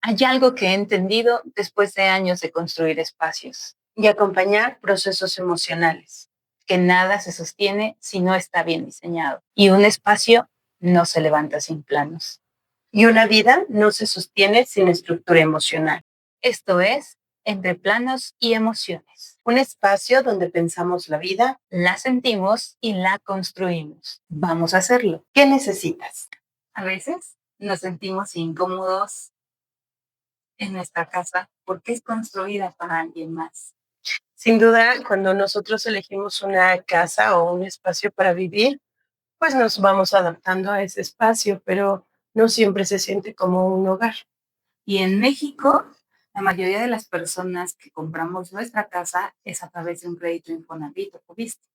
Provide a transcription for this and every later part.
Hay algo que he entendido después de años de construir espacios, y acompañar procesos emocionales. que nada se sostiene si no está bien diseñado y un espacio no se levanta sin planos. Y una vida no se sostiene sin estructura emocional. Esto es Entre planos y emociones. Un espacio donde pensamos la vida. La sentimos y la construimos. Vamos a hacerlo. ¿Qué necesitas? A veces nos sentimos incómodos en nuestra casa porque es construida para alguien más. Sin duda, cuando nosotros elegimos una casa o un espacio para vivir, pues nos vamos adaptando a ese espacio, pero no siempre se siente como un hogar. Y en México, la mayoría de las personas que compramos nuestra casa es a través de un crédito Infonavit o Fobiste.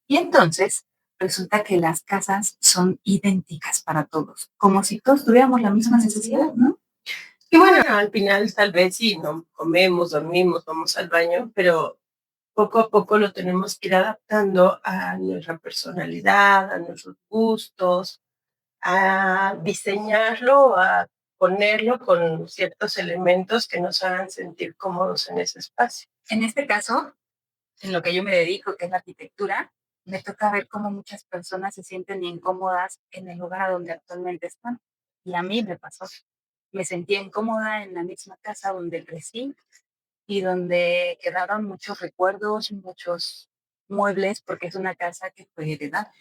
Y entonces resulta que las casas son idénticas para todos, como si todos tuviéramos la misma necesidad, ¿no? Y bueno, al final tal vez sí, no comemos, dormimos, vamos al baño, pero poco a poco lo tenemos que ir adaptando a nuestra personalidad, a nuestros gustos, a diseñarlo, a ponerlo con ciertos elementos que nos hagan sentir cómodos en ese espacio. En este caso, en lo que yo me dedico, que es la arquitectura, me toca ver cómo muchas personas se sienten incómodas en el lugar a donde actualmente están. Y a mí me pasó. Me sentía incómoda en la misma casa donde crecí y donde quedaron muchos recuerdos, muchos muebles, porque es una casa que fue heredada.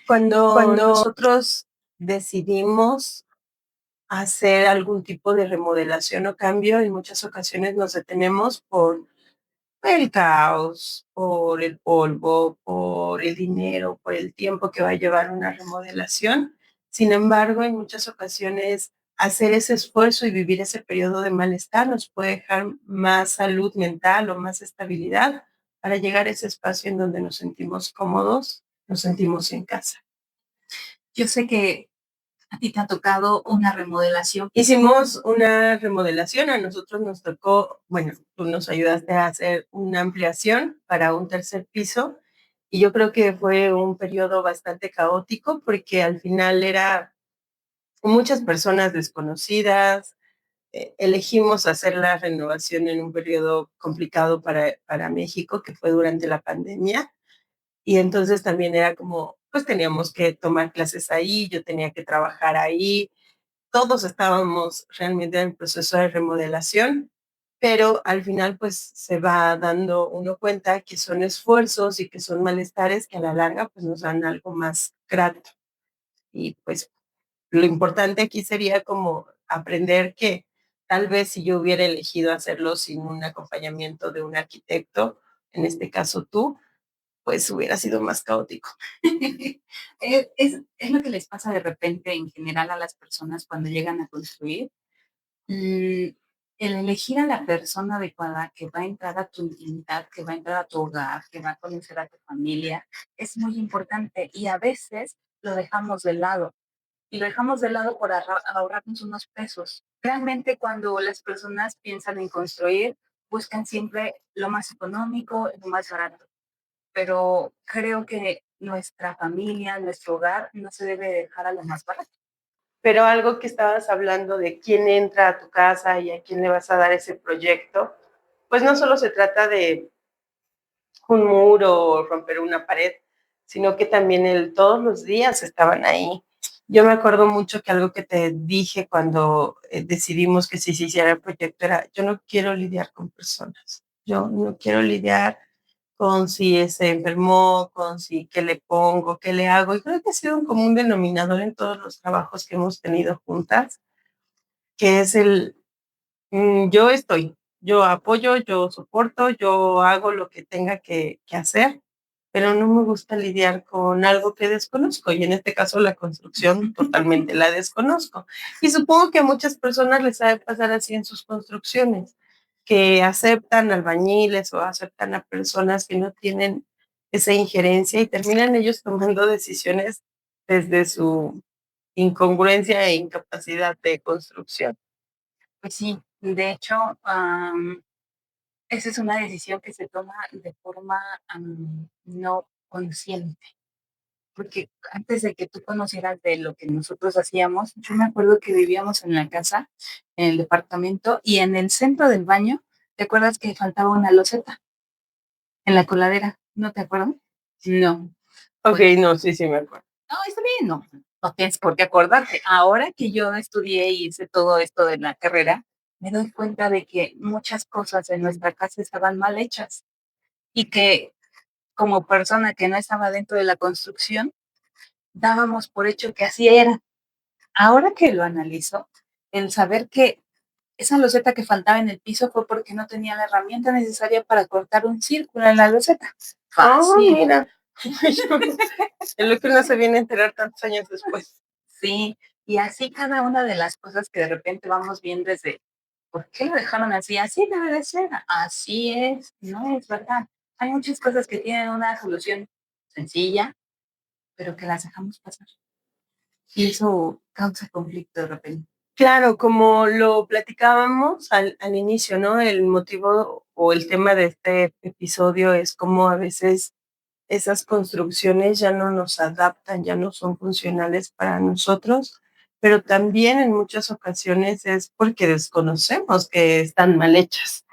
Cuando Cuando nosotros decidimos hacer algún tipo de remodelación o cambio, en muchas ocasiones nos detenemos por el caos, por el polvo, por el dinero, por el tiempo que va a llevar una remodelación. Sin embargo, en muchas ocasiones hacer ese esfuerzo y vivir ese periodo de malestar nos puede dejar más salud mental o más estabilidad para llegar a ese espacio en donde nos sentimos cómodos, nos sentimos en casa. yo sé que a ti te ha tocado una remodelación. Hicimos una remodelación, a nosotros nos tocó, bueno, tú nos ayudaste a hacer una ampliación para un tercer piso y yo creo que fue un periodo bastante caótico porque al final era muchas personas desconocidas, elegimos hacer la renovación en un periodo complicado para México, que fue durante la pandemia, y entonces también era como, pues teníamos que tomar clases ahí, yo tenía que trabajar ahí, todos estábamos realmente en el proceso de remodelación, pero al final pues se va dando uno cuenta que son esfuerzos y que son malestares que a la larga pues nos dan algo más grato. Y pues lo importante aquí sería como aprender que tal vez si yo hubiera elegido hacerlo sin un acompañamiento de un arquitecto, en este caso tú, pues hubiera sido más caótico. Es lo que les pasa de repente en general a las personas cuando llegan a construir. El elegir a la persona adecuada que va a entrar a tu intimidad, que va a entrar a tu hogar, que va a conocer a tu familia, es muy importante y a veces lo dejamos de lado. Y lo dejamos de lado por ahorrarnos unos pesos. Realmente cuando las personas piensan en construir, buscan siempre lo más económico, lo más barato. Pero creo que nuestra familia, nuestro hogar, no se debe dejar a lo más barato. Pero algo que estabas hablando de quién entra a tu casa y a quién le vas a dar ese proyecto, pues no solo se trata de un muro o romper una pared, sino que también todos los días estaban ahí. Yo me acuerdo mucho que algo que te dije cuando decidimos que si se hiciera el proyecto era, yo no quiero lidiar con personas, yo no quiero lidiar con si se enfermó, con si qué le pongo, qué le hago. Y creo que ha sido un común denominador en todos los trabajos que hemos tenido juntas, que es yo estoy, yo apoyo, yo soporto, yo hago lo que tenga que hacer, pero no me gusta lidiar con algo que desconozco y en este caso la construcción totalmente la desconozco. Y supongo que a muchas personas les ha de pasar así en sus construcciones, que aceptan albañiles o aceptan a personas que no tienen esa injerencia y terminan ellos tomando decisiones desde su incongruencia e incapacidad de construcción. Pues sí, de hecho, esa es una decisión que se toma de forma no consciente. porque antes de que tú conocieras de lo que nosotros hacíamos, yo me acuerdo que vivíamos en la casa, en el departamento, y en el centro del baño, ¿te acuerdas que faltaba una loseta en la coladera? ¿No te acuerdas? No. Ok, Pues, no, sí, sí me acuerdo. no, está bien, no, no tienes por qué acordarte. Ahora que yo estudié y hice todo esto de la carrera, me doy cuenta de que muchas cosas en nuestra casa estaban mal hechas y que como persona que no estaba dentro de la construcción, dábamos por hecho que así era. Ahora que lo analizo, el saber que esa loseta que faltaba en el piso fue porque no tenía la herramienta necesaria para cortar un círculo en la loseta. Oh, Fácil. mira. Es lo que uno se viene a enterar tantos años después. Sí, y así cada una de las cosas que de repente vamos viendo desde, ¿por qué lo dejaron así? Así debe de ser, así es, no es verdad. Hay muchas cosas que tienen una solución sencilla, pero que las dejamos pasar. Y eso causa conflicto de repente. Claro, como lo platicábamos al inicio, ¿no? El motivo o el tema de este episodio es cómo a veces esas construcciones ya no nos adaptan, ya no son funcionales para nosotros, pero también en muchas ocasiones es porque desconocemos que están mal hechas.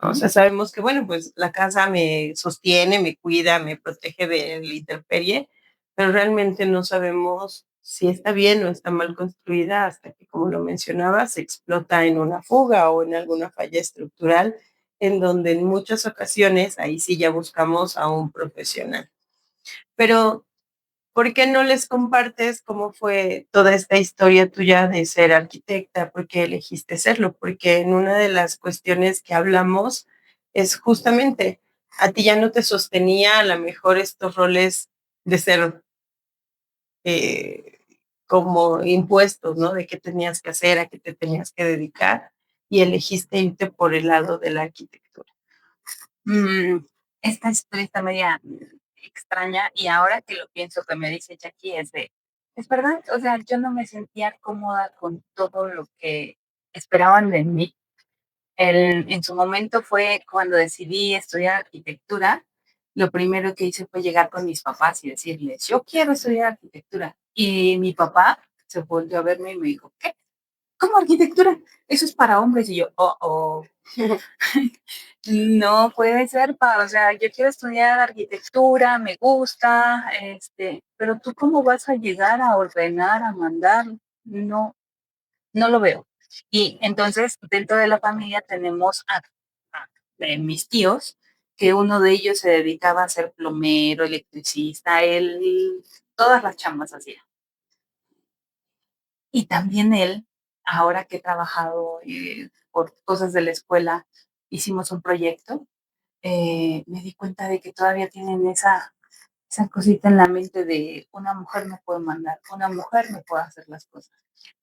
O sea, sabemos que, bueno, pues la casa me sostiene, me cuida, me protege de la intemperie, pero realmente no sabemos si está bien o está mal construida hasta que, como lo mencionabas, explota en una fuga o en alguna falla estructural, en donde en muchas ocasiones ahí sí ya buscamos a un profesional. Pero, ¿por qué no les compartes cómo fue toda esta historia tuya de ser arquitecta? ¿Por qué elegiste serlo? Porque en una de las cuestiones que hablamos es justamente, a ti ya no te sostenía a lo mejor estos roles de ser eh, como impuestos, ¿no? De qué tenías que hacer, a qué te tenías que dedicar, y elegiste irte por el lado de la arquitectura. Esta historia está media extraña y ahora que lo pienso que me dice Jackie es verdad, o sea, yo no me sentía cómoda con todo lo que esperaban de mí. En su momento fue cuando decidí estudiar arquitectura, lo primero que hice fue llegar con mis papás y decirles, yo quiero estudiar arquitectura. Y mi papá se volvió a verme y me dijo, ¿qué? ¿Cómo arquitectura? Eso es para hombres. Y yo, oh. No puede ser, o sea, yo quiero estudiar arquitectura, me gusta, pero tú cómo vas a llegar a ordenar, a mandar, no, no lo veo. Y entonces, dentro de la familia tenemos de mis tíos, que uno de ellos se dedicaba a ser plomero, electricista, él, todas las chambas hacía. Y también él, ahora que he trabajado por cosas de la escuela, hicimos un proyecto, me di cuenta de que todavía tienen esa cosita en la mente de una mujer me puede mandar, una mujer me puede hacer las cosas.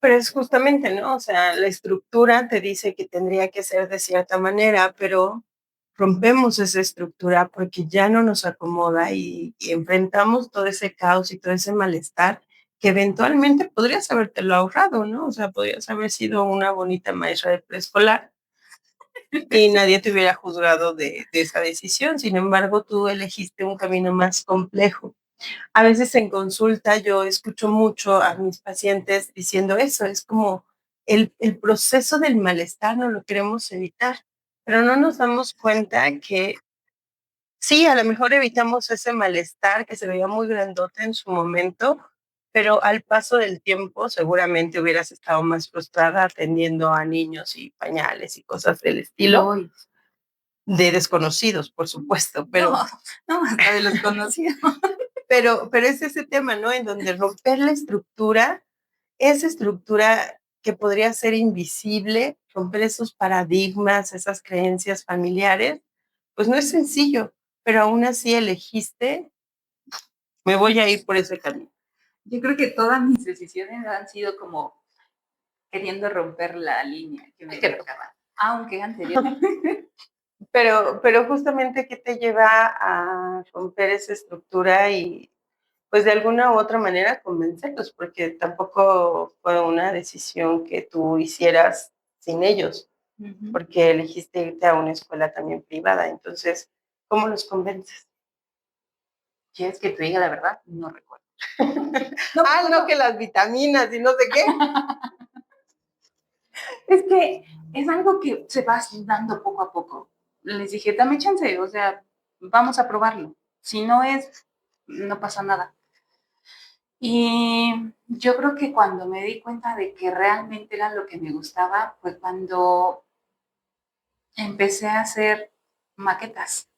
Pero es justamente, ¿no? O sea, la estructura te dice que tendría que ser de cierta manera, pero rompemos esa estructura porque ya no nos acomoda y enfrentamos todo ese caos y todo ese malestar que eventualmente podrías habértelo ahorrado, ¿no? O sea, podrías haber sido una bonita maestra de preescolar y nadie te hubiera juzgado de esa decisión. Sin embargo, tú elegiste un camino más complejo. A veces en consulta yo escucho mucho a mis pacientes diciendo eso, es como el proceso del malestar no lo queremos evitar, pero no nos damos cuenta que sí, a lo mejor evitamos ese malestar que se veía muy grandote en su momento, pero al paso del tiempo seguramente hubieras estado más frustrada atendiendo a niños y pañales y cosas del estilo. No, De desconocidos, por supuesto, pero no, hasta de los conocidos. pero es ese tema, ¿no? En donde romper la estructura, esa estructura que podría ser invisible, romper esos paradigmas, esas creencias familiares, pues no es sencillo, pero aún así elegiste, me voy a ir por ese camino. Yo creo que todas mis decisiones han sido como queriendo romper la línea que me marcaba, aunque anteriormente. Pero justamente, ¿qué te lleva a romper esa estructura y pues de alguna u otra manera convencerlos? Porque tampoco fue una decisión que tú hicieras sin ellos, porque elegiste irte a una escuela también privada. Entonces, ¿cómo los convences? ¿Quieres que te diga la verdad? No recuerdo. No, No, que las vitaminas y no sé qué. Es que es algo que se va dando poco a poco. Les dije, dame chance, o sea, vamos a probarlo. Si no es, no pasa nada. Y yo creo que cuando me di cuenta de que realmente era lo que me gustaba fue cuando empecé a hacer maquetas.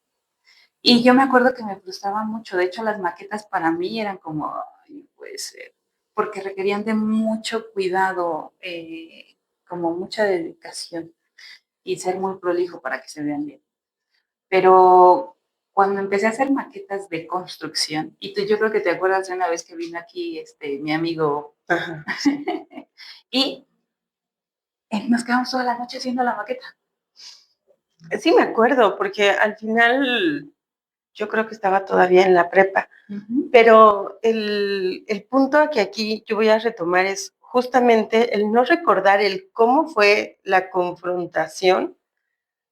Y yo me acuerdo que me frustraba mucho. De hecho, las maquetas para mí eran como, ay, puede ser, porque requerían de mucho cuidado, como mucha dedicación y ser muy prolijo para que se vean bien. Pero cuando empecé a hacer maquetas de construcción, y tú yo creo que te acuerdas de una vez que vino aquí mi amigo, Ajá, sí. y nos quedamos toda la noche haciendo la maqueta. Sí, me acuerdo, porque al final yo creo que estaba todavía en la prepa. Pero el punto que aquí yo voy a retomar es justamente el no recordar el cómo fue la confrontación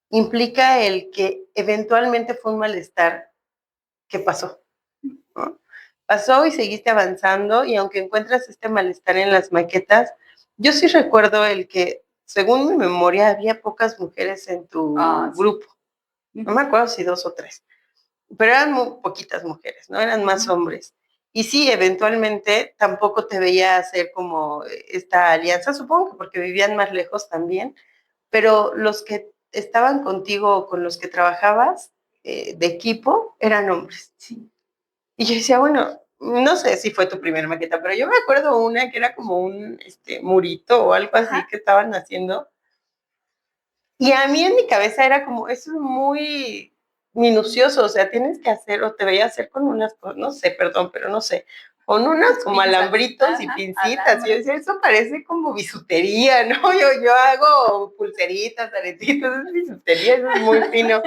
implica el que eventualmente fue un malestar que pasó, ¿no? Pasó y seguiste avanzando y aunque encuentras este malestar en las maquetas, yo sí recuerdo el que, según mi memoria, había pocas mujeres en tu grupo. No me acuerdo si 2 o 3, pero eran muy poquitas mujeres, ¿no? Eran más hombres. Y sí, eventualmente tampoco te veía hacer como esta alianza, supongo que porque vivían más lejos también, pero los que estaban contigo, con los que trabajabas de equipo, eran hombres. Sí. Y yo decía, bueno, no sé si fue tu primera maqueta, pero yo me acuerdo una que era como un murito o algo así que estaban haciendo. Y a mí en mi cabeza era como, eso es muy minucioso, o sea, tienes que hacer, o te veía hacer con unas, no sé, perdón, pero no sé, con unas como Pinzas, alambritos y ajá, pincitas. Y yo decía, eso parece como bisutería, ¿no? Yo hago pulseritas, aretitos, es bisutería, eso es muy fino.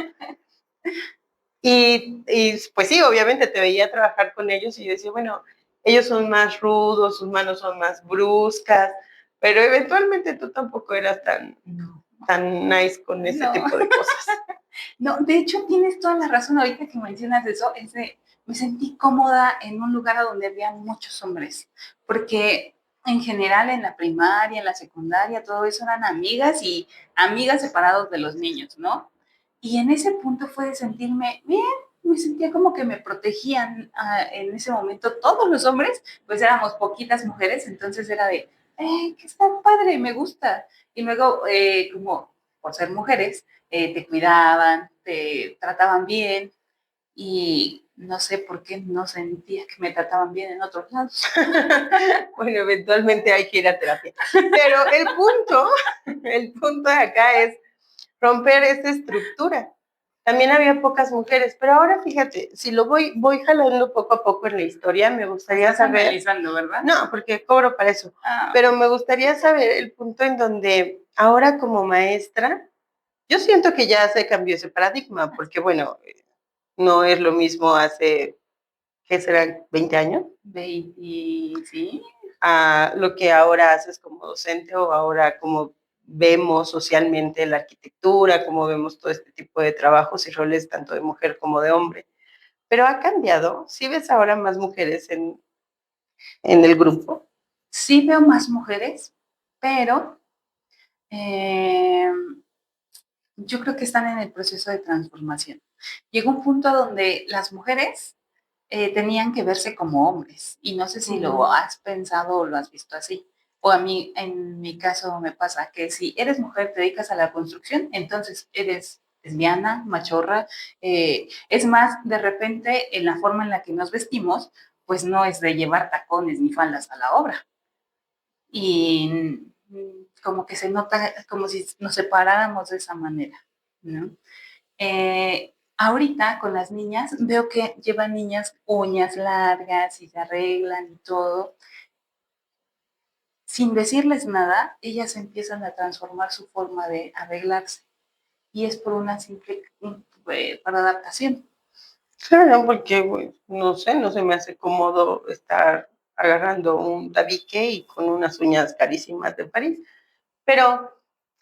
Y pues sí, obviamente te veía trabajar con ellos y yo decía, bueno, ellos son más rudos, sus manos son más bruscas, pero eventualmente tú tampoco eras tan nice con ese tipo de cosas. No, de hecho tienes toda la razón ahorita que mencionas eso, me sentí cómoda en un lugar donde había muchos hombres, porque en general en la primaria, en la secundaria, todo eso eran amigas y amigas separados de los niños, ¿no? Y en ese punto fue de sentirme bien, me sentía como que me protegían en ese momento todos los hombres, pues éramos poquitas mujeres, entonces era de, que está padre, me gusta. Y luego, como por ser mujeres, te cuidaban, te trataban bien y no sé por qué no sentía que me trataban bien en otros lados. Bueno, eventualmente hay que ir a terapia. Pero el punto de acá es romper esa estructura. También había pocas mujeres, pero ahora fíjate, si lo voy jalando poco a poco en la historia, me gustaría saber. Analizando, ¿verdad? No, porque cobro para eso. Pero me gustaría saber el punto en donde ahora como maestra, yo siento que ya se cambió ese paradigma, porque bueno, no es lo mismo hace, ¿qué serán? ¿20 años? 20, sí. A lo que ahora haces como docente o ahora como vemos socialmente la arquitectura, como vemos todo este tipo de trabajos y roles tanto de mujer como de hombre. Pero ha cambiado. ¿Sí ves ahora más mujeres en el grupo? Sí veo más mujeres, pero eh, yo creo que están en el proceso de transformación. Llegó un punto donde las mujeres tenían que verse como hombres y no sé si lo has pensado o lo has visto así. O a mí, en mi caso, me pasa que si eres mujer, te dedicas a la construcción, entonces eres lesbiana, machorra. Es más, de repente, en la forma en la que nos vestimos, pues no es de llevar tacones ni faldas a la obra. Y como que se nota como si nos separáramos de esa manera, ¿no? Ahorita con las niñas veo que llevan niñas uñas largas y se arreglan y todo. Sin decirles nada, ellas empiezan a transformar su forma de arreglarse y es por una simple para adaptación. Claro, porque no sé, no se me hace cómodo estar agarrando un tabique y con unas uñas carísimas de París. Pero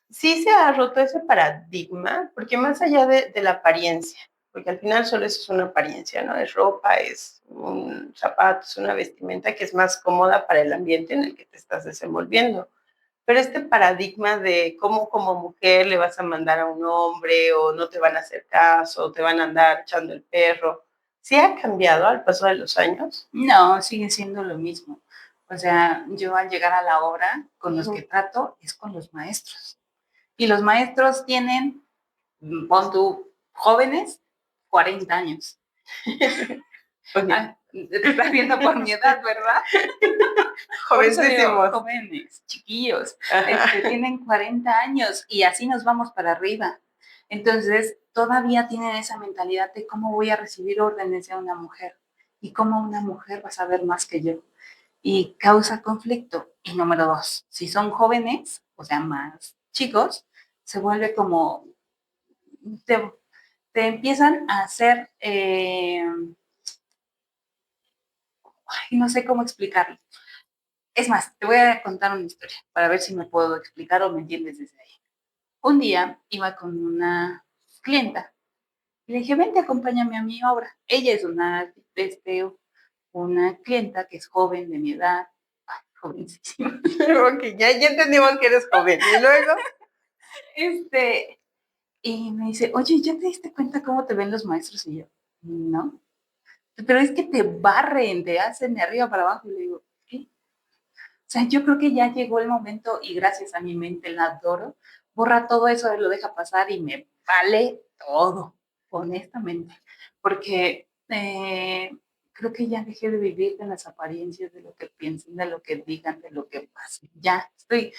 sí se ha roto ese paradigma, porque más allá de la apariencia, porque al final solo eso es una apariencia, ¿no? Es ropa, es un zapato, es una vestimenta que es más cómoda para el ambiente en el que te estás desenvolviendo. Pero este paradigma de cómo como mujer le vas a mandar a un hombre o no te van a hacer caso, o te van a andar echando el perro, ¿sí ha cambiado al paso de los años? No, sigue siendo lo mismo. O sea, yo al llegar a la obra, con los que trato es con los maestros. Y los maestros tienen, pon tú, jóvenes, 40 años. Okay. Ah, te estás viendo por mi edad, ¿verdad? Por eso digo, jóvenes, chiquillos, tienen 40 años y así nos vamos para arriba. Entonces, todavía tienen esa mentalidad de cómo voy a recibir órdenes de una mujer y cómo una mujer va a saber más que yo. Y causa conflicto. Y número dos, si son jóvenes, o sea, más chicos, se vuelve como, te, te empiezan a hacer, no sé cómo explicarlo. Es más, te voy a contar una historia para ver si me puedo explicar o me entiendes desde ahí. Un día iba con una clienta y le dije, vente, acompáñame a mi obra. Ella es una clienta que es joven de mi edad, jovencísima. Ok, ya entendimos que eres joven. ¿Y luego? Y me dice, oye, ¿ya te diste cuenta cómo te ven los maestros? Y yo, no. Pero es que te barren, te hacen de arriba para abajo. Y le digo, ¿qué? O sea, yo creo que ya llegó el momento y gracias a mi mente la adoro, borra todo eso, lo deja pasar y me vale todo, honestamente. Porque creo que ya dejé de vivir de las apariencias, de lo que piensen, de lo que digan, de lo que pase. Ya estoy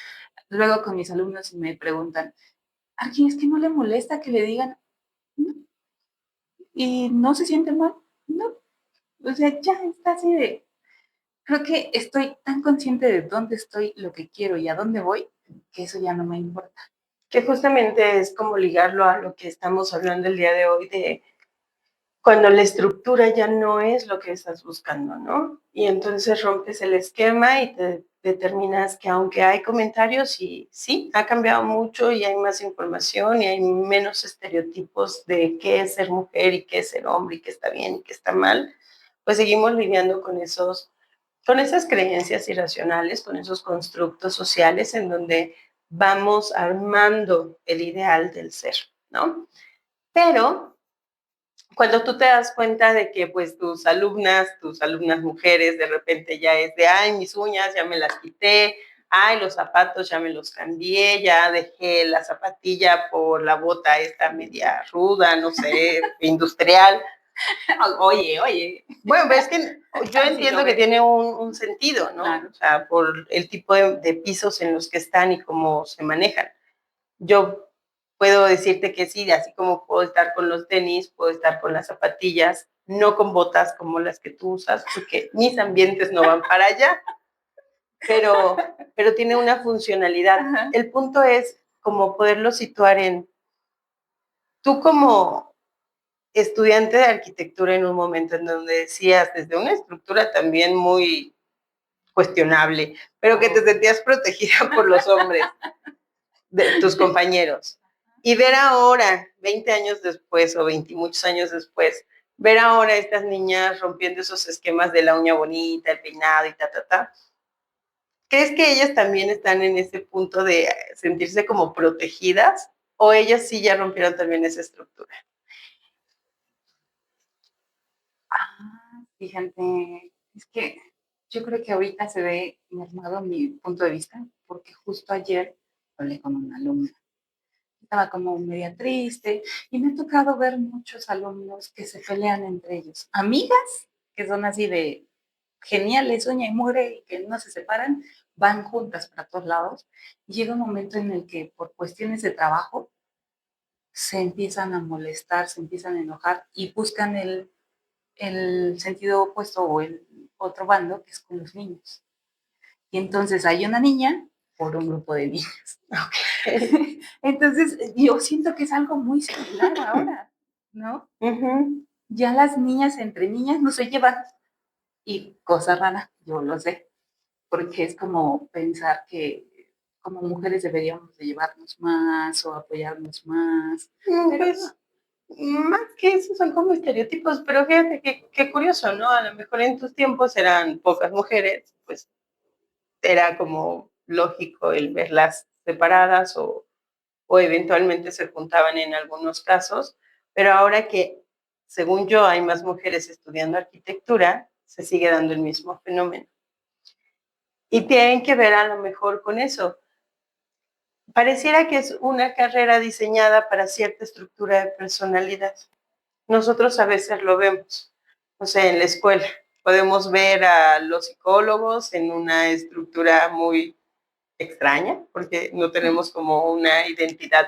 luego con mis alumnos y me preguntan, ¿a quién es que no le molesta que le digan no? Y no se siente mal? No. O sea, ya está así de, creo que estoy tan consciente de dónde estoy, lo que quiero y a dónde voy, que eso ya no me importa. Que justamente es como ligarlo a lo que estamos hablando el día de hoy, de cuando la estructura ya no es lo que estás buscando, ¿no? Y entonces rompes el esquema y te determinas que aunque hay comentarios y sí, ha cambiado mucho y hay más información y hay menos estereotipos de qué es ser mujer y qué es ser hombre y qué está bien y qué está mal, pues seguimos lidiando con esas creencias irracionales, con esos constructos sociales en donde vamos armando el ideal del ser, ¿no? Pero cuando tú te das cuenta de que pues tus alumnas mujeres, de repente ya es de, ay, mis uñas ya me las quité, ay, los zapatos ya me los cambié, ya dejé la zapatilla por la bota esta media ruda, no sé, industrial. Oye. Bueno, es que yo entiendo que tiene un sentido, ¿no? Claro. O sea, por el tipo de pisos en los que están y cómo se manejan. Yo puedo decirte que sí, así como puedo estar con los tenis, puedo estar con las zapatillas, no con botas como las que tú usas, porque mis ambientes no van para allá, pero tiene una funcionalidad. Ajá. El punto es como poderlo situar en, tú como estudiante de arquitectura en un momento en donde decías, desde una estructura también muy cuestionable, pero que te sentías protegida por los hombres, de tus compañeros. Y ver ahora, 20 años después o 20 y muchos años después, ver ahora a estas niñas rompiendo esos esquemas de la uña bonita, el peinado y ta. ¿Crees que ellas también están en ese punto de sentirse como protegidas o ellas sí ya rompieron también esa estructura? Fíjate, es que yo creo que ahorita se ve mermado mi punto de vista, porque justo ayer hablé con una alumna. Estaba como media triste y me ha tocado ver muchos alumnos que se pelean entre ellos. Amigas que son así de geniales, uña y mugre y que no se separan, van juntas para todos lados. Y llega un momento en el que por cuestiones de trabajo se empiezan a molestar, se empiezan a enojar y buscan el sentido opuesto o el otro bando, que es con los niños. Y entonces hay una niña por un grupo de niños. Okay. Entonces, yo siento que es algo muy similar ahora, ¿no? Ya las niñas entre niñas no se llevan. Y cosa rara, yo lo sé, porque es como pensar que como mujeres deberíamos de llevarnos más o apoyarnos más. Pero pues, más que eso son como estereotipos, pero fíjate qué curioso, ¿no? A lo mejor en tus tiempos eran pocas mujeres, pues era como lógico el verlas separadas o eventualmente se juntaban en algunos casos, pero ahora que, según yo, hay más mujeres estudiando arquitectura, se sigue dando el mismo fenómeno. Y tienen que ver a lo mejor con eso. Pareciera que es una carrera diseñada para cierta estructura de personalidad. Nosotros a veces lo vemos, o sea, en la escuela. Podemos ver a los psicólogos en una estructura muy extraña, porque no tenemos como una identidad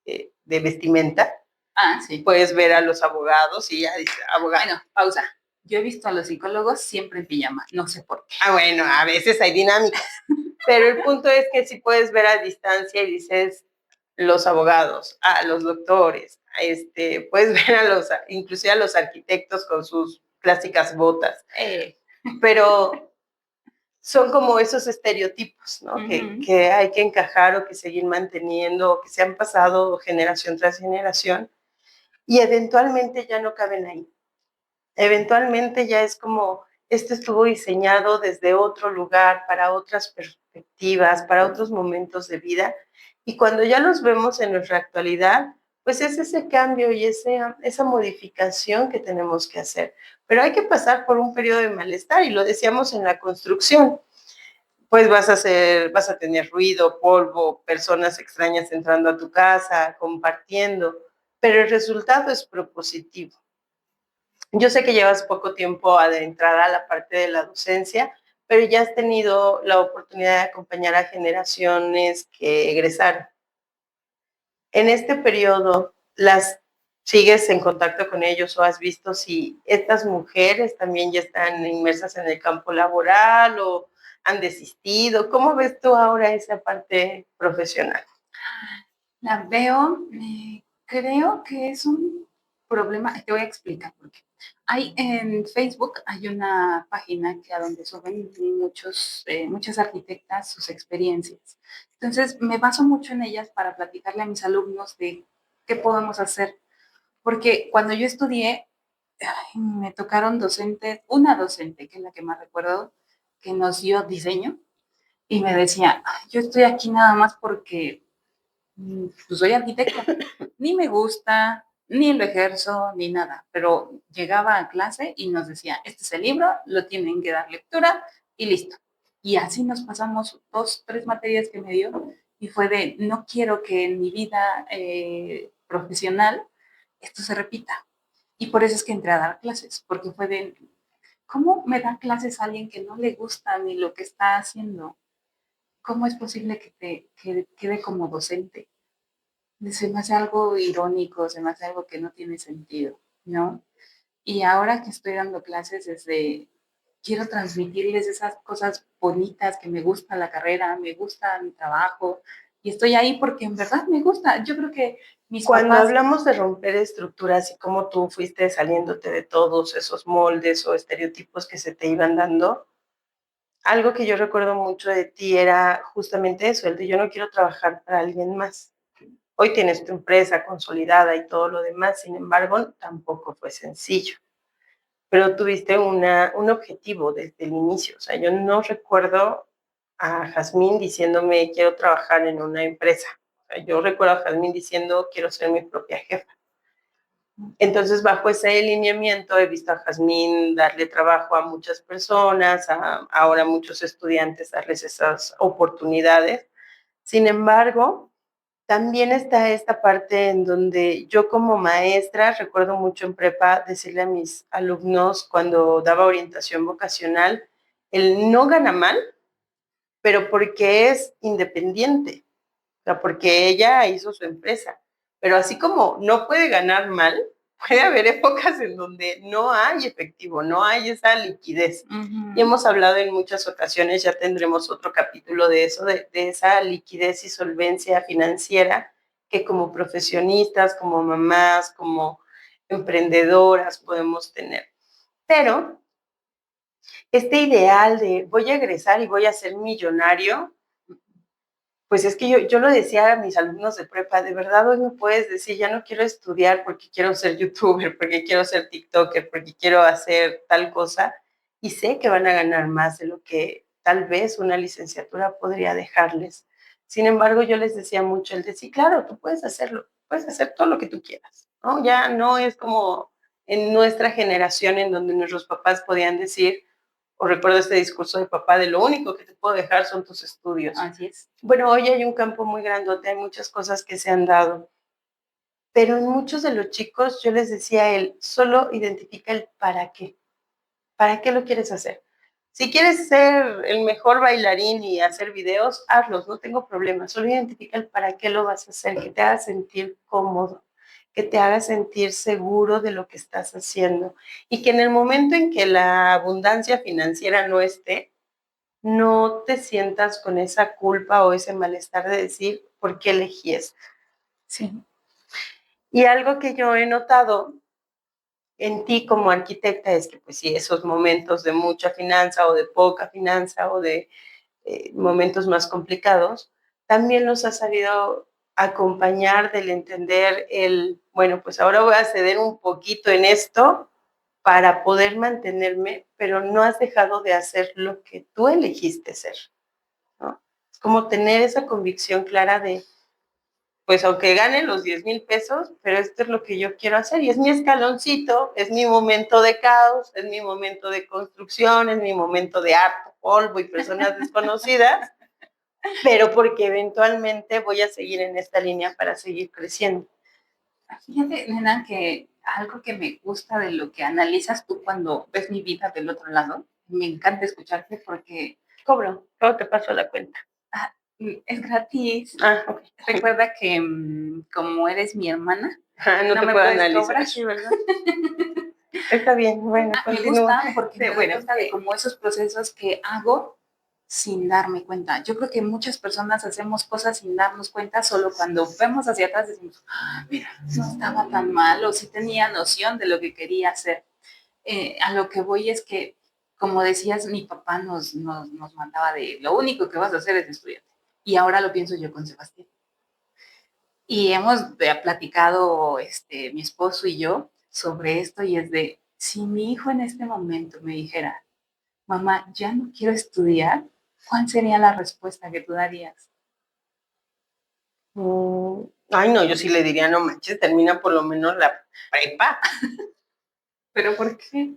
de vestimenta. Ah, sí. Puedes ver a los abogados y ya dice, abogado. Bueno, pausa. Yo he visto a los psicólogos siempre en pijama, no sé por qué. Ah, bueno, a veces hay dinámicas, pero el punto es que si puedes ver a distancia y dices los abogados, a los doctores, puedes ver a los, inclusive a los arquitectos con sus clásicas botas, pero son como esos estereotipos, ¿no? Que hay que encajar o que seguir manteniendo, o que se han pasado generación tras generación y eventualmente ya no caben ahí. Eventualmente ya es como, esto estuvo diseñado desde otro lugar, para otras perspectivas, para otros momentos de vida, y cuando ya los vemos en nuestra actualidad, pues es ese cambio y esa modificación que tenemos que hacer. Pero hay que pasar por un periodo de malestar, y lo decíamos en la construcción, pues vas a tener ruido, polvo, personas extrañas entrando a tu casa, compartiendo, pero el resultado es propositivo. Yo sé que llevas poco tiempo adentrada a la parte de la docencia, pero ya has tenido la oportunidad de acompañar a generaciones que egresaron. En este periodo, ¿las sigues en contacto con ellos o has visto si estas mujeres también ya están inmersas en el campo laboral o han desistido? ¿Cómo ves tú ahora esa parte profesional? La veo, creo que es un problema, te voy a explicar por qué. Hay en Facebook, hay una página que a donde suben muchas arquitectas sus experiencias. Entonces, me baso mucho en ellas para platicarle a mis alumnos de qué podemos hacer. Porque cuando yo estudié, me tocaron docentes, una docente, que es la que más recuerdo, que nos dio diseño y me decía, yo estoy aquí nada más porque pues soy arquitecta, ni me gusta, ni lo ejerzo, ni nada, pero llegaba a clase y nos decía, este es el libro, lo tienen que dar lectura y listo. Y así nos pasamos 2, 3 materias que me dio y fue de, no quiero que en mi vida profesional esto se repita. Y por eso es que entré a dar clases, porque fue de, ¿cómo me da clases a alguien que no le gusta ni lo que está haciendo? ¿Cómo es posible que quede como docente? Se me hace algo irónico, se me hace algo que no tiene sentido, ¿no? Y ahora que estoy dando clases desde, quiero transmitirles esas cosas bonitas que me gusta la carrera, me gusta mi trabajo, y estoy ahí porque en verdad me gusta. Yo creo que mis Cuando papás... hablamos de romper estructuras y cómo tú fuiste saliéndote de todos esos moldes o estereotipos que se te iban dando, algo que yo recuerdo mucho de ti era justamente eso, el de yo no quiero trabajar para alguien más. Hoy tienes tu empresa consolidada y todo lo demás, sin embargo, tampoco fue sencillo. Pero tuviste un objetivo desde el inicio. O sea, yo no recuerdo a Jazmín diciéndome quiero trabajar en una empresa. O sea, yo recuerdo a Jazmín diciendo quiero ser mi propia jefa. Entonces, bajo ese alineamiento, he visto a Jazmín darle trabajo a muchas personas, ahora a muchos estudiantes darles esas oportunidades. Sin embargo, también está esta parte en donde yo como maestra recuerdo mucho en prepa decirle a mis alumnos cuando daba orientación vocacional, el no gana mal, pero porque es independiente, o sea, porque ella hizo su empresa. Pero así como no puede ganar mal, puede haber épocas en donde no hay efectivo, no hay esa liquidez. Y hemos hablado en muchas ocasiones, ya tendremos otro capítulo de eso, de esa liquidez y solvencia financiera que como profesionistas, como mamás, como emprendedoras podemos tener. Pero este ideal de voy a egresar y voy a ser millonario, Pues es que yo lo decía a mis alumnos de prepa, de verdad hoy no puedes decir, ya no quiero estudiar porque quiero ser youtuber, porque quiero ser tiktoker, porque quiero hacer tal cosa, y sé que van a ganar más de lo que tal vez una licenciatura podría dejarles. Sin embargo, yo les decía mucho el decir, claro, tú puedes hacerlo, puedes hacer todo lo que tú quieras, ¿no? Ya no es como en nuestra generación en donde nuestros papás podían decir, o recuerdo este discurso de papá, de lo único que te puedo dejar son tus estudios. Así es. Bueno, hoy hay un campo muy grandote, hay muchas cosas que se han dado, pero en muchos de los chicos yo les decía a él, solo identifica el para qué lo quieres hacer. Si quieres ser el mejor bailarín y hacer videos, hazlos, no tengo problema, solo identifica el para qué lo vas a hacer, que te haga sentir cómodo, que te haga sentir seguro de lo que estás haciendo y que en el momento en que la abundancia financiera no esté, no te sientas con esa culpa o ese malestar de decir, ¿por qué elegí esto? Sí. Y algo que yo he notado en ti como arquitecta es que, pues sí, esos momentos de mucha finanza o de poca finanza o de momentos más complicados, también los has sabido acompañar del entender el, bueno, pues ahora voy a ceder un poquito en esto para poder mantenerme, pero no has dejado de hacer lo que tú elegiste ser, ¿no? Es como tener esa convicción clara de, pues aunque gane los 10,000 pesos, pero esto es lo que yo quiero hacer y es mi escaloncito, es mi momento de caos, es mi momento de construcción, es mi momento de harto polvo y personas desconocidas, pero porque eventualmente voy a seguir en esta línea para seguir creciendo. Fíjate, nena, que algo que me gusta de lo que analizas tú cuando ves mi vida del otro lado, me encanta escucharte porque Cobro, todo te paso la cuenta. es gratis. Ah, ok. Recuerda que como eres mi hermana, No no te me puedo puedes analizar. cobrar. Sí, ¿verdad? Está bien, bueno, Me continúa. gusta porque me doy cuenta de como esos procesos que hago sin darme cuenta. Yo creo que muchas personas hacemos cosas sin darnos cuenta, solo cuando vemos hacia atrás decimos, ah, mira, no estaba tan mal o sí tenía noción de lo que quería hacer. A lo que voy es que, como decías, mi papá nos mandaba de lo único que vas a hacer es estudiar. Y ahora lo pienso yo con Sebastián. Y hemos platicado mi esposo y yo sobre esto y es de, si mi hijo en este momento me dijera, mamá, ya no quiero estudiar, ¿cuál sería la respuesta que tú darías? Ay, no, yo sí le diría, no manches, termina por lo menos la prepa. ¿Pero por qué?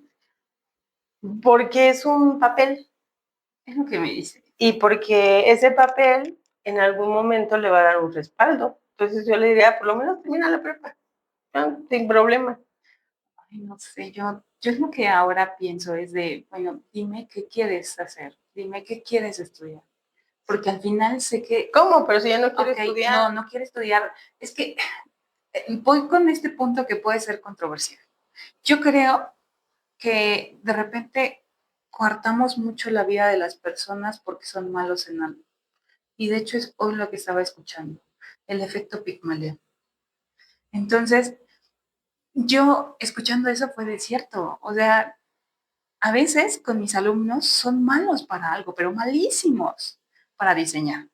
Porque es un papel. Es lo que me dice. Y porque ese papel en algún momento le va a dar un respaldo. Entonces yo le diría, por lo menos termina la prepa, ¿no? Sin problema. Ay, no sé, yo es lo que ahora pienso es de, bueno, dime qué quieres hacer, dime qué quieres estudiar. Porque al final sé que, ¿Cómo? Pero si ya no quiere ok, estudiar. no quiere estudiar. Es que voy con este punto que puede ser controversial. Yo creo que de repente coartamos mucho la vida de las personas porque son malos en algo. Y de hecho es hoy lo que estaba escuchando, el efecto Pigmalión. Entonces, yo escuchando eso fue de cierto. O sea, a veces con mis alumnos son malos para algo, pero malísimos para diseñar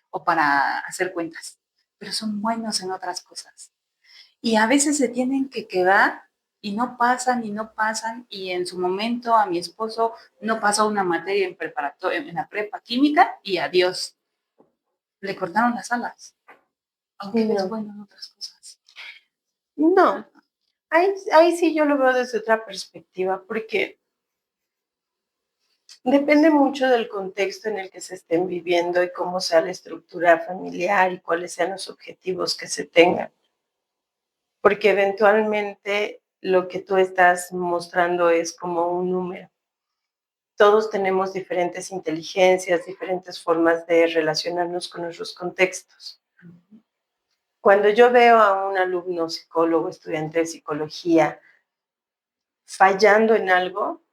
o para hacer cuentas, pero son buenos en otras cosas. Y a veces se tienen que quedar y no pasan y no pasan y en su momento a mi esposo no pasó una materia en la prepa química y adiós, le cortaron las alas, aunque él es No, bueno en otras cosas. no. Ahí sí yo lo veo desde otra perspectiva, porque depende mucho del contexto en el que se estén viviendo y cómo sea la estructura familiar y cuáles sean los objetivos que se tengan. Porque eventualmente lo que tú estás mostrando es como un número. Todos tenemos diferentes inteligencias, diferentes formas de relacionarnos con nuestros contextos. Cuando yo veo a un alumno psicólogo, estudiante de psicología, fallando en algo,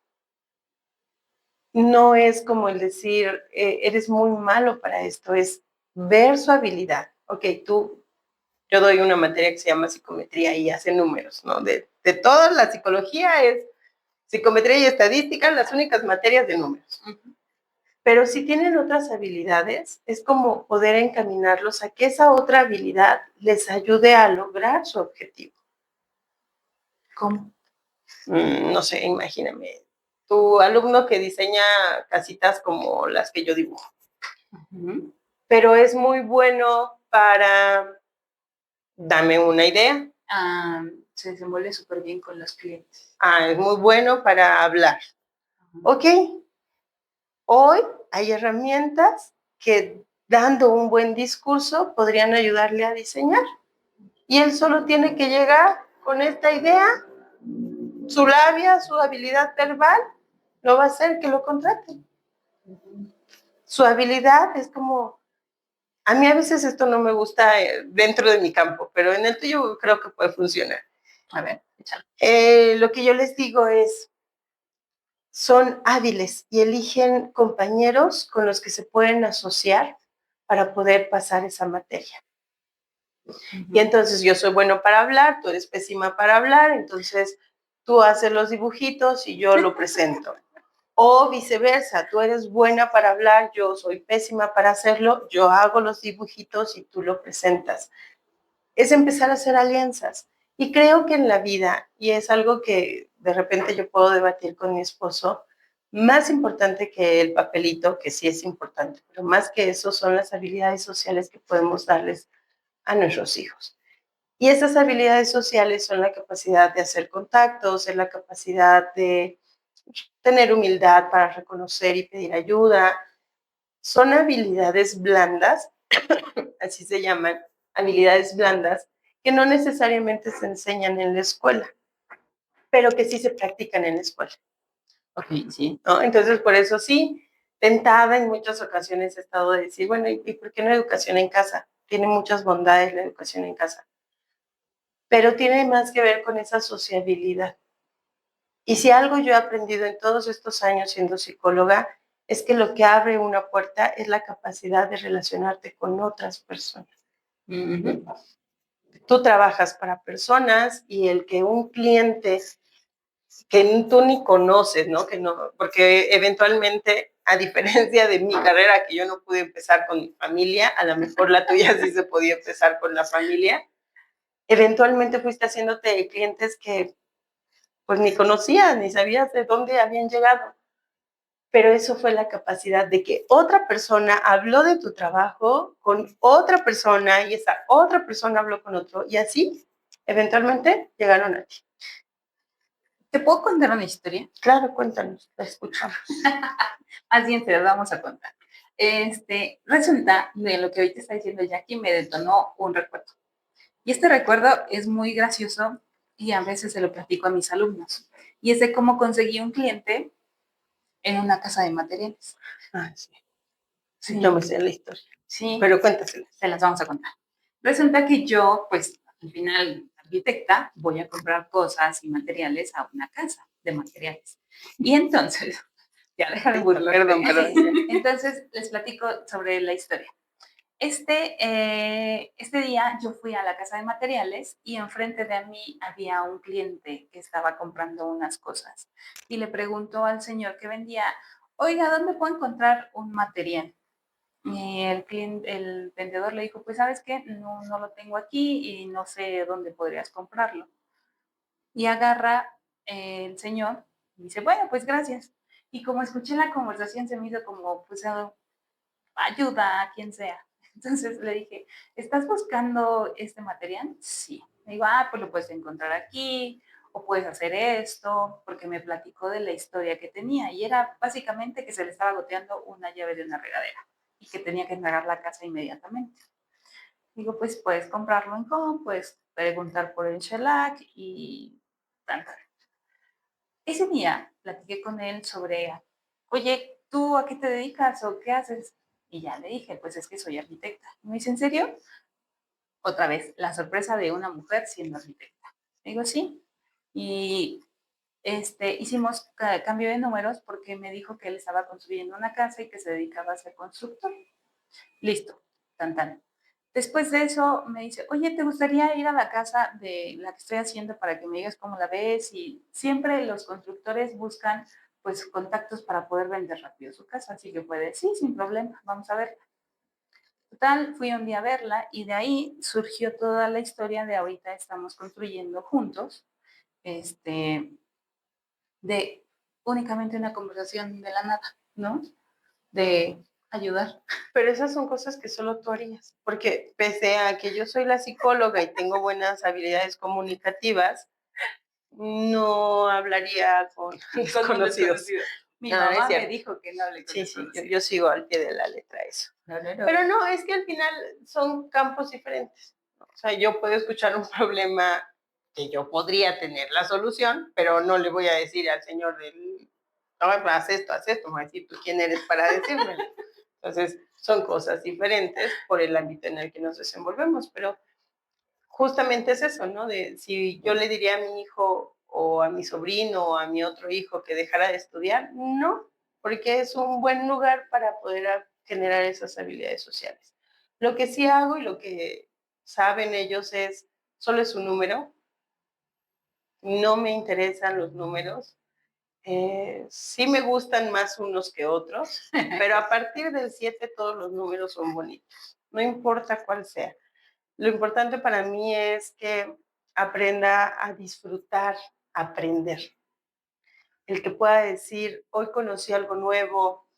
no es como el decir, eres muy malo para esto, es ver su habilidad. Ok, yo doy una materia que se llama psicometría y hace números, ¿no? De toda la psicología es psicometría y estadística, las únicas materias de números. Pero si tienen otras habilidades, es como poder encaminarlos a que esa otra habilidad les ayude a lograr su objetivo. ¿Cómo? No sé, imagíname, tu alumno que diseña casitas como las que yo dibujo, pero es muy bueno para, dame una idea. Se desenvuelve súper bien con los clientes. Es muy bueno para hablar. Ok, hoy hay herramientas que dando un buen discurso podrían ayudarle a diseñar. Y él solo tiene que llegar con esta idea, su labia, su habilidad verbal, lo va a hacer que lo contraten. Su habilidad es como, a mí a veces esto no me gusta dentro de mi campo, pero en el tuyo creo que puede funcionar. A ver, échalo. Lo que yo les digo es, son hábiles y eligen compañeros con los que se pueden asociar para poder pasar esa materia. Y entonces yo soy bueno para hablar, tú eres pésima para hablar, entonces tú haces los dibujitos y yo lo presento. O viceversa, tú eres buena para hablar, yo soy pésima para hacerlo, yo hago los dibujitos y tú lo presentas. Es empezar a hacer alianzas. Y creo que en la vida, y es algo que de repente yo puedo debatir con mi esposo, más importante que el papelito, que sí es importante, pero más que eso son las habilidades sociales que podemos darles a nuestros hijos. Y esas habilidades sociales son la capacidad de hacer contactos, es la capacidad de tener humildad para reconocer y pedir ayuda. Son habilidades blandas, así se llaman, habilidades blandas, que no necesariamente se enseñan en la escuela, pero que sí se practican en la escuela. Ok, sí. ¿No? Entonces, por eso sí, tentada en muchas ocasiones he estado de decir, bueno, ¿y por qué no educación en casa? Tiene muchas bondades la educación en casa, pero tiene más que ver con esa sociabilidad. Y si algo yo he aprendido en todos estos años siendo psicóloga, es que lo que abre una puerta es la capacidad de relacionarte con otras personas. Tú trabajas para personas y el que un cliente que tú ni conoces, ¿no? Que no, porque eventualmente, a diferencia de mi carrera, que yo no pude empezar con mi familia, a lo mejor la tuya sí se podía empezar con la familia, eventualmente fuiste haciéndote clientes que pues ni conocías, ni sabías de dónde habían llegado. Pero eso fue la capacidad de que otra persona habló de tu trabajo con otra persona y esa otra persona habló con otro y así eventualmente llegaron a ti. ¿Te puedo contar una historia? Claro, cuéntanos, la escuchamos. Más bien te la vamos a contar. Resulta de lo que hoy te está diciendo Jackie me detonó un recuerdo. Y este recuerdo es muy gracioso y a veces se lo platico a mis alumnos. Y es de cómo conseguí un cliente en una casa de materiales. Sí. Sí. Yo me sé la historia. Sí. Pero cuéntasela. Se las vamos a contar. Resulta que yo, pues, al final, arquitecta, voy a comprar cosas y materiales a una casa de materiales. Y entonces, ya deja de burlarte. Perdón. Entonces, les platico sobre la historia. Este día yo fui a la casa de materiales y enfrente de mí había un cliente que estaba comprando unas cosas y le preguntó al señor que vendía, oiga, ¿dónde puedo encontrar un material? Y el vendedor le dijo, pues sabes qué, no lo tengo aquí y no sé dónde podrías comprarlo. Y agarra el señor y dice, bueno, pues gracias. Y como escuché la conversación se me hizo como, pues ayuda a quien sea. Entonces le dije, ¿estás buscando este material? Sí. Me digo, pues lo puedes encontrar aquí o puedes hacer esto, porque me platicó de la historia que tenía y era básicamente que se le estaba goteando una llave de una regadera y que tenía que entregar la casa inmediatamente. Digo, pues puedes comprarlo en Com, puedes preguntar por el shellac y tanto. Ese día platiqué con él sobre, oye, ¿tú a qué te dedicas o qué haces? Y ya le dije, pues es que soy arquitecta. Y me dice, ¿en serio? Otra vez, la sorpresa de una mujer siendo arquitecta. Digo, sí. Y hicimos cambio de números porque me dijo que él estaba construyendo una casa y que se dedicaba a ser constructor. Listo, tan tan. Después de eso me dice, oye, ¿te gustaría ir a la casa de la que estoy haciendo para que me digas cómo la ves? Y siempre los constructores buscan pues contactos para poder vender rápido su casa. Así que puede, sí, sin problema, vamos a ver. Total, fui un día a verla y de ahí surgió toda la historia de ahorita estamos construyendo juntos, de únicamente una conversación de la nada, ¿no? De ayudar. Pero esas son cosas que solo tú harías, porque pese a que yo soy la psicóloga y tengo buenas habilidades comunicativas, no hablaría con desconocidos. Mi No, no es mamá me cierto. dijo que no hable con Sí, sí, desconocidos. yo sigo al pie de la letra eso. No. Pero no, es que al final son campos diferentes. O sea, yo puedo escuchar un problema que yo podría tener la solución, pero no le voy a decir al señor del, no, haz esto, me va a decir, ¿tú quién eres para decírmelo? Entonces, son cosas diferentes por el ámbito en el que nos desenvolvemos, pero justamente es eso, ¿no? De si yo le diría a mi hijo o a mi sobrino o a mi otro hijo que dejara de estudiar, no, porque es un buen lugar para poder generar esas habilidades sociales. Lo que sí hago y lo que saben ellos es, solo es un número, no me interesan los números, sí me gustan más unos que otros, pero a partir del 7 todos los números son bonitos, no importa cuál sea. Lo importante para mí es que aprenda a disfrutar, aprender. El que pueda decir, hoy conocí algo nuevo,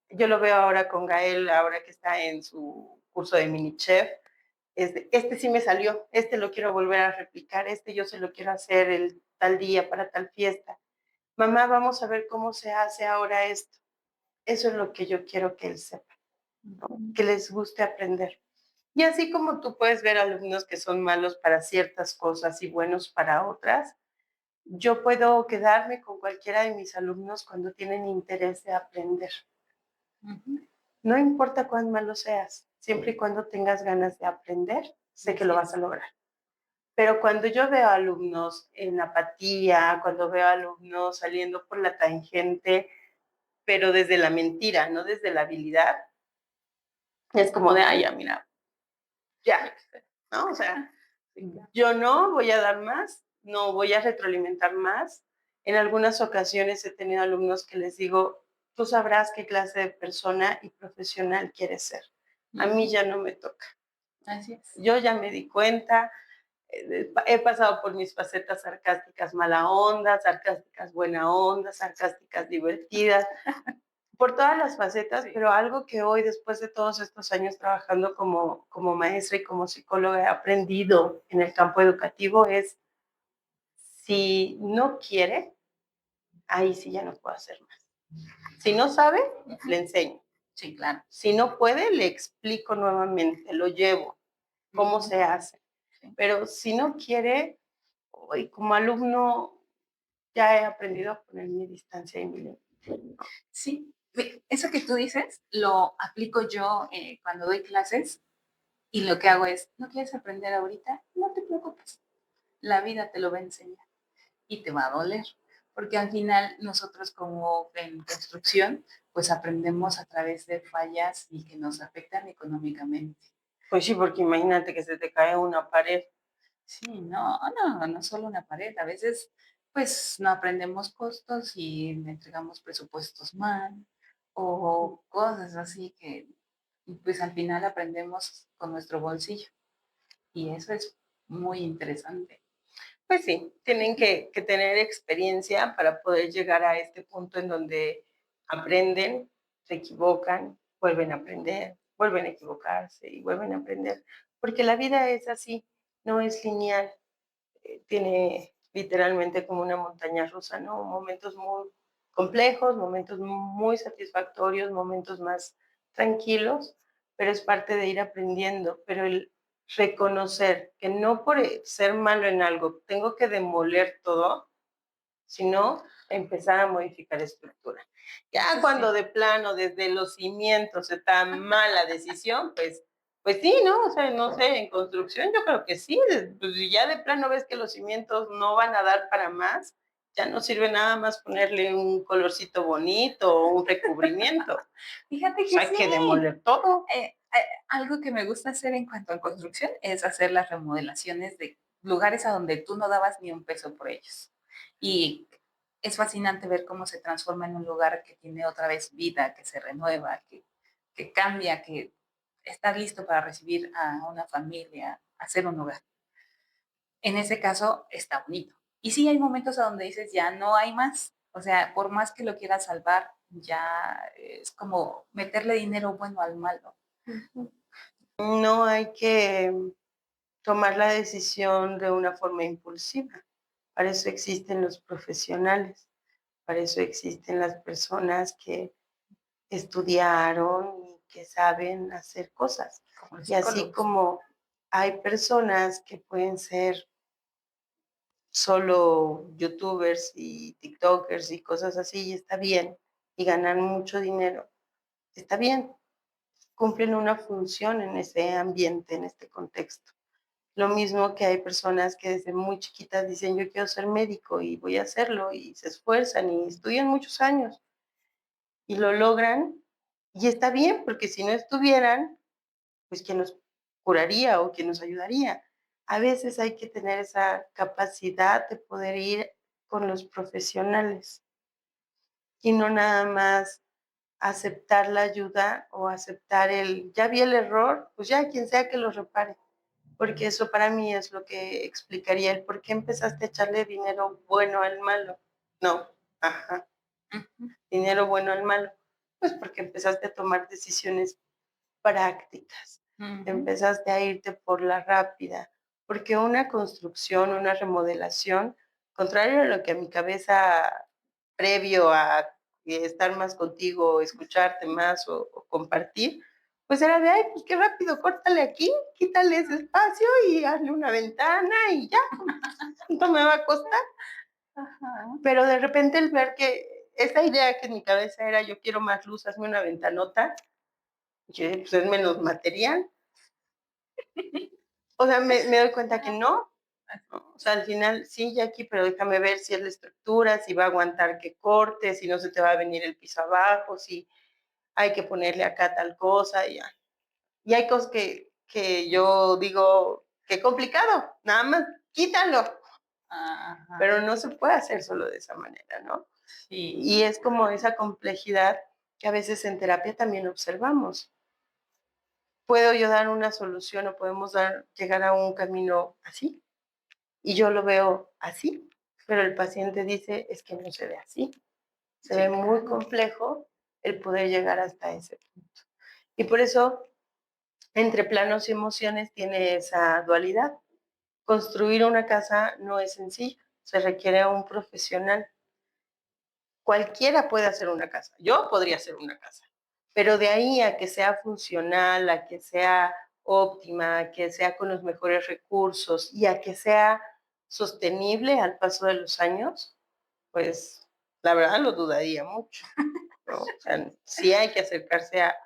yo lo veo ahora con Gael, ahora que está en su curso de mini chef, este sí me salió, este lo quiero volver a replicar, este yo se lo quiero hacer el tal día para tal fiesta. Mamá, vamos a ver cómo se hace ahora esto. Eso es lo que yo quiero que él sepa, ¿no? Que les guste aprender. Y así como tú puedes ver alumnos que son malos para ciertas cosas y buenos para otras, yo puedo quedarme con cualquiera de mis alumnos cuando tienen interés de aprender. No importa cuán malo seas, siempre y cuando tengas ganas de aprender, sé que lo vas a lograr. Pero cuando yo veo alumnos en apatía, cuando veo alumnos saliendo por la tangente, pero desde la mentira, no desde la habilidad, es como de, ay, ya, mira, ya, ¿no? O sea, yo no voy a dar más, no voy a retroalimentar más. En algunas ocasiones he tenido alumnos que les digo, tú sabrás qué clase de persona y profesional quieres ser. A mí ya no me toca. Así es. Yo ya me di cuenta, he pasado por mis facetas sarcásticas mala onda, sarcásticas buena onda, sarcásticas divertidas, por todas las facetas, sí. Pero algo que hoy, después de todos estos años trabajando como maestra y como psicóloga, he aprendido en el campo educativo es, si no quiere, ahí sí ya no puedo hacer más. Si no sabe, le enseño. Sí, claro. Si no puede, le explico nuevamente, lo llevo, cómo se hace. Pero si no quiere, hoy como alumno ya he aprendido a poner mi distancia y mi límite. Sí, eso que tú dices lo aplico yo cuando doy clases y lo que hago es, ¿no quieres aprender ahorita? No te preocupes, la vida te lo va a enseñar y te va a doler, porque al final nosotros como en construcción, pues aprendemos a través de fallas y que nos afectan económicamente. Pues sí, porque imagínate que se te cae una pared. Sí, no solo una pared, a veces pues no aprendemos costos y entregamos presupuestos mal o cosas así que pues al final aprendemos con nuestro bolsillo y eso es muy interesante. Pues sí, tienen que tener experiencia para poder llegar a este punto en donde aprenden, se equivocan, vuelven a aprender, vuelven a equivocarse y vuelven a aprender, porque la vida es así, no es lineal, tiene literalmente como una montaña rusa, ¿no? Momentos muy complejos, momentos muy satisfactorios, momentos más tranquilos, pero es parte de ir aprendiendo, pero el reconocer que no por ser malo en algo tengo que demoler todo, sino empezar a modificar estructura. Ya eso cuando sí. De plano, desde los cimientos está mala decisión, pues sí, ¿no? O sea, no sé, en construcción yo creo que sí, pues ya de plano ves que los cimientos no van a dar para más, ya no sirve nada más ponerle un colorcito bonito o un recubrimiento. Fíjate que pues hay sí. que demoler todo. Algo que me gusta hacer en cuanto a construcción es hacer las remodelaciones de lugares a donde tú no dabas ni un peso por ellos. Y es fascinante ver cómo se transforma en un lugar que tiene otra vez vida, que se renueva, que cambia, que está listo para recibir a una familia, hacer un hogar. En ese caso está bonito. Y sí hay momentos a donde dices, ya no hay más. O sea, por más que lo quieras salvar, ya es como meterle dinero bueno al malo. No hay que tomar la decisión de una forma impulsiva. Para eso existen los profesionales, para eso existen las personas que estudiaron y que saben hacer cosas. Como los Y así psicólogos. como hay personas que pueden ser solo youtubers y tiktokers y cosas así, y está bien, y ganan mucho dinero, está bien, cumplen una función en ese ambiente, en este contexto. Lo mismo que hay personas que desde muy chiquitas dicen, yo quiero ser médico y voy a hacerlo, y se esfuerzan y estudian muchos años y lo logran, y está bien, porque si no estuvieran, pues quién nos curaría o quién nos ayudaría. A veces hay que tener esa capacidad de poder ir con los profesionales y no nada más aceptar la ayuda o aceptar ya vi el error, pues ya quien sea que lo repare, porque eso para mí es lo que explicaría el por qué empezaste a echarle dinero bueno al malo. No, ajá, Ujú, dinero bueno al malo, pues porque empezaste a tomar decisiones prácticas, ujú. empezaste a irte por la rápida, porque una construcción, una remodelación, contrario a lo que a mi cabeza, previo a estar más contigo, escucharte más o compartir, pues era de, ay, pues qué rápido, córtale aquí, quítale ese espacio y hazle una ventana y ya, ¿cuánto me va a costar? Ajá. Pero de repente el ver que esa idea que en mi cabeza era, yo quiero más luz, hazme una ventanota, que pues es menos material. O sea, me doy cuenta que no, ¿no? O sea, al final sí, Jackie, pero déjame ver si es la estructura, si va a aguantar que corte, si no se te va a venir el piso abajo, si hay que ponerle acá tal cosa, y ya. Y hay cosas que yo digo, qué complicado, nada más quítalo, Ajá. pero no se puede hacer solo de esa manera, ¿no? Y Sí. es como esa complejidad que a veces en terapia también observamos. Puedo yo dar una solución o podemos llegar a un camino así, y yo lo veo así, pero el paciente dice, es que no se ve así. Se ve Sí, muy claro. complejo el poder llegar hasta ese punto. Y por eso, entre planos y emociones tiene esa dualidad. Construir una casa no es sencillo, se requiere un profesional. Cualquiera puede hacer una casa. Yo podría hacer una casa, pero de ahí a que sea funcional, a que sea óptima, a que sea con los mejores recursos y a que sea sostenible al paso de los años, pues la verdad lo dudaría mucho, ¿no? O sea, sí hay que acercarse a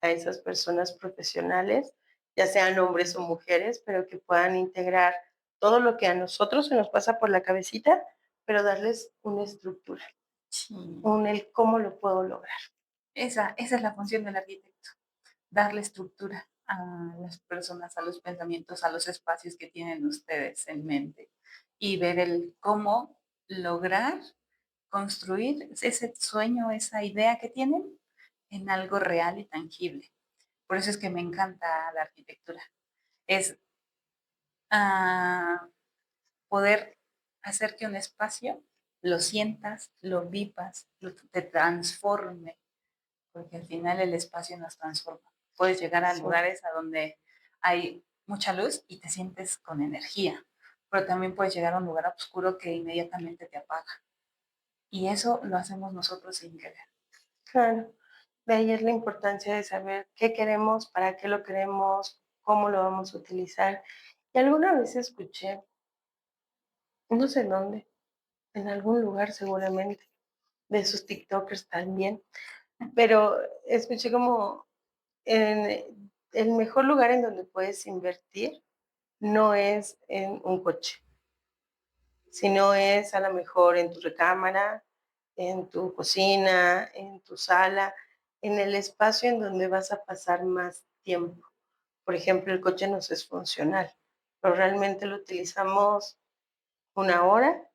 esas personas profesionales, ya sean hombres o mujeres, pero que puedan integrar todo lo que a nosotros se nos pasa por la cabecita, pero darles una estructura, Sí. el cómo lo puedo lograr. Esa es la función del arquitecto, darle estructura a las personas, a los pensamientos, a los espacios que tienen ustedes en mente y ver el cómo lograr construir ese sueño, esa idea que tienen en algo real y tangible. Por eso es que me encanta la arquitectura. Es ah, poder hacer que un espacio lo sientas, lo vivas, te transforme, porque al final el espacio nos transforma. Puedes llegar a Sí, lugares a donde hay mucha luz y te sientes con energía, pero también puedes llegar a un lugar oscuro que inmediatamente te apaga. Y eso lo hacemos nosotros sin querer. claro. De ahí es la importancia de saber qué queremos, para qué lo queremos, cómo lo vamos a utilizar. Y alguna vez escuché, no sé dónde, en algún lugar seguramente, de esos TikTokers también, pero escuché como el mejor lugar en donde puedes invertir no es en un coche, sino es a lo mejor en tu recámara, en tu cocina, en tu sala, en el espacio en donde vas a pasar más tiempo. Por ejemplo, el coche nos es funcional, pero realmente lo utilizamos una hora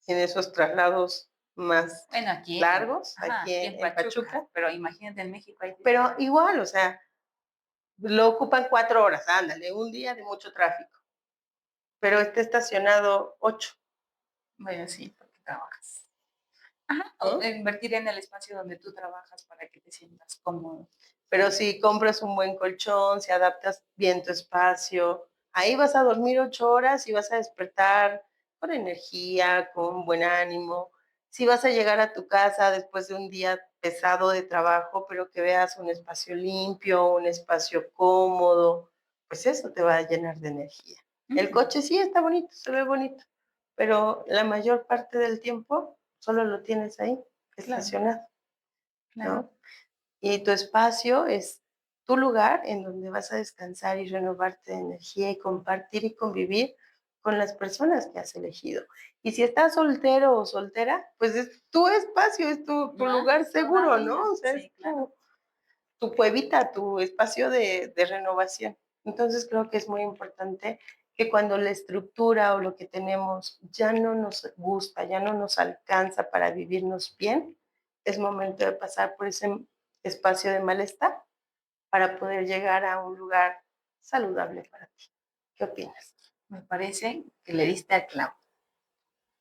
en esos traslados más Bueno, largos, ajá, aquí aquí en en Pachuca, Pachuca, pero imagínate en México hay pero igual, o sea, lo ocupan 4 horas, ándale, un día de mucho tráfico, pero está estacionado 8, bueno, sí, porque trabajas. Ajá, o ¿no? invertir en el espacio donde tú trabajas para que te sientas cómodo. Pero si compras un buen colchón, si adaptas bien tu espacio, ahí vas a dormir 8 horas y vas a despertar con energía, con buen ánimo. Si vas a llegar a tu casa después de un día pesado de trabajo, pero que veas un espacio limpio, un espacio cómodo, pues eso te va a llenar de energía. El Ujú, coche sí está bonito, se ve bonito, pero la mayor parte del tiempo solo lo tienes ahí, claro, estacionado, claro. ¿no? Y tu espacio es tu lugar en donde vas a descansar y renovarte de energía y compartir y convivir con las personas que has elegido. Y si estás soltero o soltera, pues es tu espacio, es tu lugar Más seguro, ¿no? todavía, O sea, es sí, claro. tu cuevita, tu espacio de renovación. Entonces creo que es muy importante que cuando la estructura o lo que tenemos ya no nos gusta, ya no nos alcanza para vivirnos bien, es momento de pasar por ese espacio de malestar para poder llegar a un lugar saludable para ti. ¿Qué opinas? Me parece que le diste al clavo.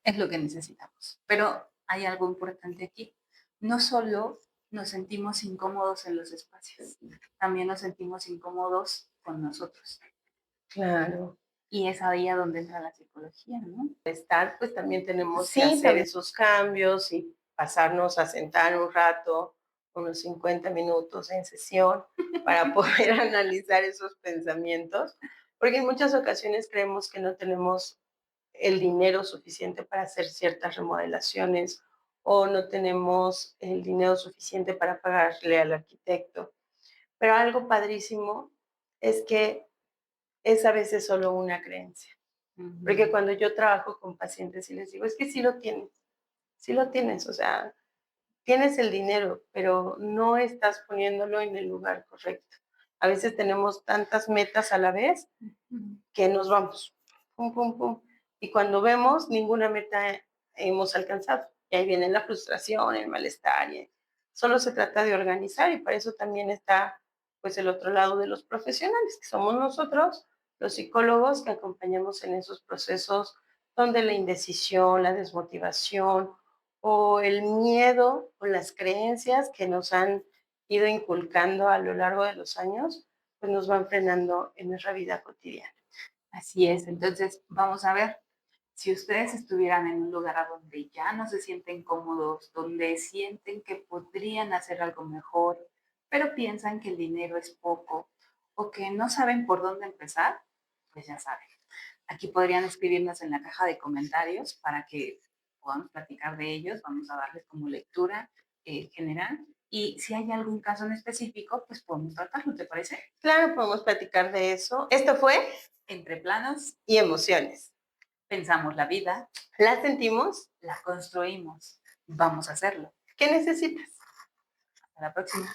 Es lo que necesitamos. Pero hay algo importante aquí. No solo nos sentimos incómodos en los espacios, también nos sentimos incómodos con nosotros. Claro. Y es ahí a donde entra la psicología, ¿no? Estar, pues también tenemos que Sí, hacer también. esos cambios y pasarnos a sentar un rato, unos 50 minutos en sesión, para poder analizar esos pensamientos, porque en muchas ocasiones creemos que no tenemos el dinero suficiente para hacer ciertas remodelaciones o no tenemos el dinero suficiente para pagarle al arquitecto. Pero algo padrísimo es que es a veces solo una creencia. Porque Ujú. cuando yo trabajo con pacientes y les digo, es que sí lo tienes, o sea, tienes el dinero, pero no estás poniéndolo en el lugar correcto. A veces tenemos tantas metas a la vez que nos vamos, pum, pum, pum. Y cuando vemos, ninguna meta hemos alcanzado. Y ahí viene la frustración, el malestar. Solo se trata de organizar y para eso también está pues el otro lado de los profesionales, que somos nosotros, los psicólogos, que acompañamos en esos procesos donde la indecisión, la desmotivación o el miedo o las creencias que nos han ido inculcando a lo largo de los años, pues nos van frenando en nuestra vida cotidiana. Así es. Entonces, vamos a ver, si ustedes estuvieran en un lugar a donde ya no se sienten cómodos, donde sienten que podrían hacer algo mejor, pero piensan que el dinero es poco o que no saben por dónde empezar, pues ya saben. Aquí podrían escribirnos en la caja de comentarios para que podamos platicar de ellos. Vamos a darles como lectura general. Y si hay algún caso en específico, pues podemos tratarlo, ¿te parece? Claro, podemos platicar de eso. Esto fue Entre planos, y emociones. pensamos la vida, ¿La sentimos? la construimos. Vamos a hacerlo. ¿Qué necesitas? Hasta la próxima.